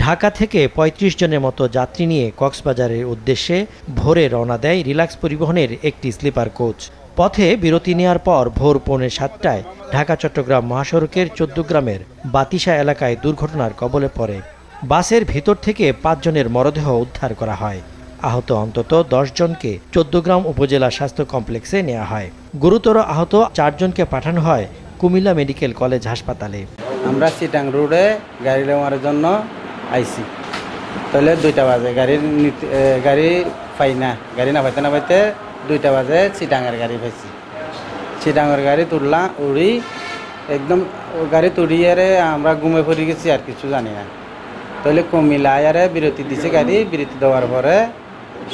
ঢাকা থেকে ৩৫ জনের মতো যাত্রী নিয়ে কক্সবাজারের উদ্দেশ্যে ভোরে রওনা দেয় রিল্যাক্স পরিবহনের একটি স্লিপার কোচ। পথে বিরতি নেওয়ার পর ভোর 6:45 ঢাকা চট্টগ্রাম মহাসড়কের ১৪ গ্রামের বাতিশা এলাকায় দুর্ঘটনার কবলে পড়ে। বাসের ভিতর থেকে ৫ জনের মরদেহ উদ্ধার করা হয়। আহত অন্তত ১০ জনকে ১৪ গ্রাম উপজেলা স্বাস্থ্য কমপ্লেক্সে নেওয়া হয়। গুরুতর আহত ৪ জনকে পাঠানো হয় কুমিল্লা মেডিকেল কলেজ হাসপাতালে। আমরা চিটাং রোডে গাড়ি নেওয়ার জন্য আইসি, তাহলে 2টা বাজে গাড়ি পাই না, গাড়ি না পাইতে 2টা বাজে চিটাঙের গাড়ি পাইছি। চিটাঙের গাড়ি তুললাম, উড়ি একদম গাড়ি তুড়িয়ে আমরা ঘুমে পড়ে গেছি, আর কিছু জানি না। তাহলে কুমিল্লায় বিরতি দিছে গাড়ি, বিরতি দেওয়ার পরে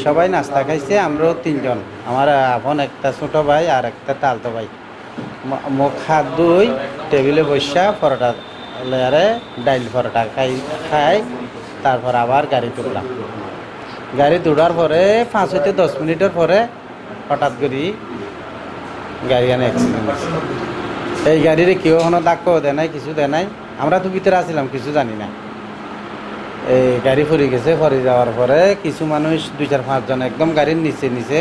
সবাই নাস্তা খাইছে। আমরাও 3 জন, আমার আপন একটা ছোট ভাই আর একটা তালতো ভাই। মুখ হাত ধুই টেবিলে বসা পরোটা লেয়ারে ডাইল পরোটা খাই তারপর আবার গাড়ি তুললাম। গাড়ি তোলার পরে 5 থেকে 10 মিনিটের পরে হঠাৎ করে গাড়ি অ্যাক্সিডেন্ট হয়েছে। এই গাড়ির কেউ কোনো ধাক্কাও দেয় নাই, কিছু দেয় নাই। আমরা তো ভিতরে আসছিলাম, কিছু জানি না। এই গাড়ি পড়ে গেছে, পড়ে যাওয়ার পরে কিছু মানুষ 2-4-5 জন একদম গাড়ির নিচে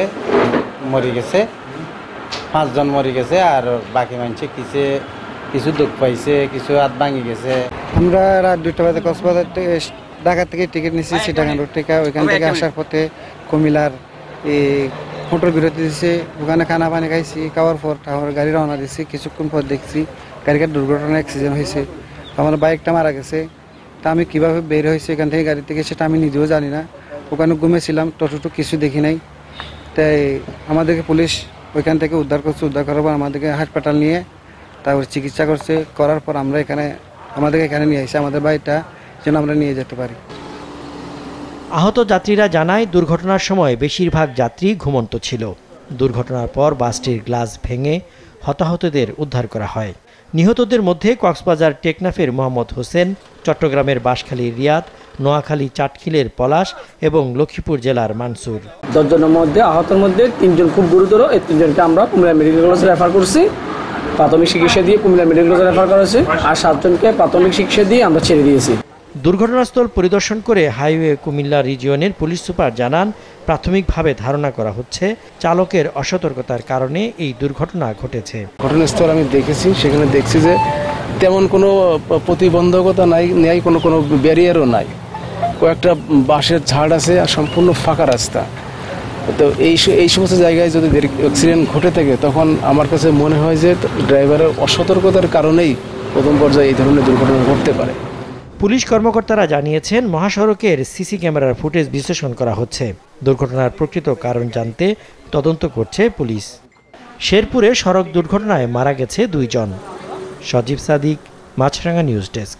মরে গেছে। 5 জন মরে গেছে, আর বাকি মানুষ কিছু দুঃখ পাইছে, কিছু হাত ভাঙি গেছে। আমরা রাত 2টা বাজে কক্সবাজার থেকে ঢাকা থেকে টিকিট নিচ্ছি চিটাগাং রোড থেকে। ওইখান থেকে আসার পথে কুমিল্লার এই হোটেল বিরতি দিচ্ছে, ওখানে খানা পানি খাইছি। খাওয়ার পর আমার গাড়ি রওনা দিচ্ছি। কিছুক্ষণ পর দেখছি গাড়িটার দুর্ঘটনা অ্যাক্সিডেন্ট হয়েছে। আমার বাইকটা মারা গেছে। তা আমি কীভাবে বের হয়েছি এখান থেকে গাড়ি থেকে সেটা আমি নিজেও জানি না। ওখানে ঘুমেছিলাম, টোটো কিছু দেখি নাই। তাই আমাদেরকে পুলিশ ওইখান থেকে উদ্ধার করছে। উদ্ধার করার পর আমাদেরকে হাসপাতাল নিয়ে তারপর চিকিৎসা করছে। করার পর আমরা আমাদেরকে এখানে নিয়ে আসি, আমাদের বাড়িটা যেন আমরা নিয়ে যেতে পারি। আহত যাত্রীরা জানায়, দুর্ঘটনার সময় বেশিরভাগ যাত্রী ঘুমন্ত ছিল। দুর্ঘটনার পর বাসটির গ্লাস ভেঙে হতাহতদের উদ্ধার করা হয়। নিহতদের মধ্যে কক্সবাজার টেকনাফের মোহাম্মদ হোসেন, চট্টগ্রামের বাঁশখালীর রিয়াদ, নোয়াখালী চাটখিলের পলাশ এবং লক্ষ্মীপুর জেলার মানসুর। 10 জনের মধ্যে আহতের মধ্যে 3 জন খুব গুরুতর। এই 3 জনকে আমরা কুমিল্লা মেডিকেল কলেজে রেফার করছি। প্রাথমিক চিকিৎসা দিয়ে কুমিল্লা মেডিকেল কলেজে রেফার করা হয়েছে, আর 7 জনকে প্রাথমিক চিকিৎসা দিয়ে আমরা ছেড়ে দিয়েছি। দুর্ঘটনাস্থল পরিদর্শন করে হাইওয়ে কুমিল্লা রিজিয়নের পুলিশ সুপার জানান, প্রাথমিকভাবে ধারণা করা হচ্ছে চালকের অসতর্কতার কারণে এই দুর্ঘটনা ঘটেছে। ঘটনাস্থল আমি দেখেছি, সেখানে দেখছি যে তেমন কোনো প্রতিবন্ধকতা নেই, কোনো ব্যারিয়ারও নাই। কয়েকটা বাঁশের ঝাড় আছে আর সম্পূর্ণ ফাঁকা রাস্তা। তো এই সমস্ত জায়গায় যদি অ্যাক্সিডেন্ট ঘটে থাকে, তখন আমার কাছে মনে হয় যে ড্রাইভারের অসতর্কতার কারণেই প্রথম পর্যায়ে এই ধরনের দুর্ঘটনা ঘটতে পারে। পুলিশ কর্মকর্তারা জানিয়েছেন, মহাসড়কের সিসি ক্যামেরার ফুটেজ বিশ্লেষণ করা হচ্ছে। দুর্ঘটনার প্রকৃত কারণ জানতে তদন্ত করছে পুলিশ। শেরপুরে সড়ক দুর্ঘটনায় মারা গেছে 2 জন। সজীব সাদিক, মাছরাঙা নিউজ ডেস্ক।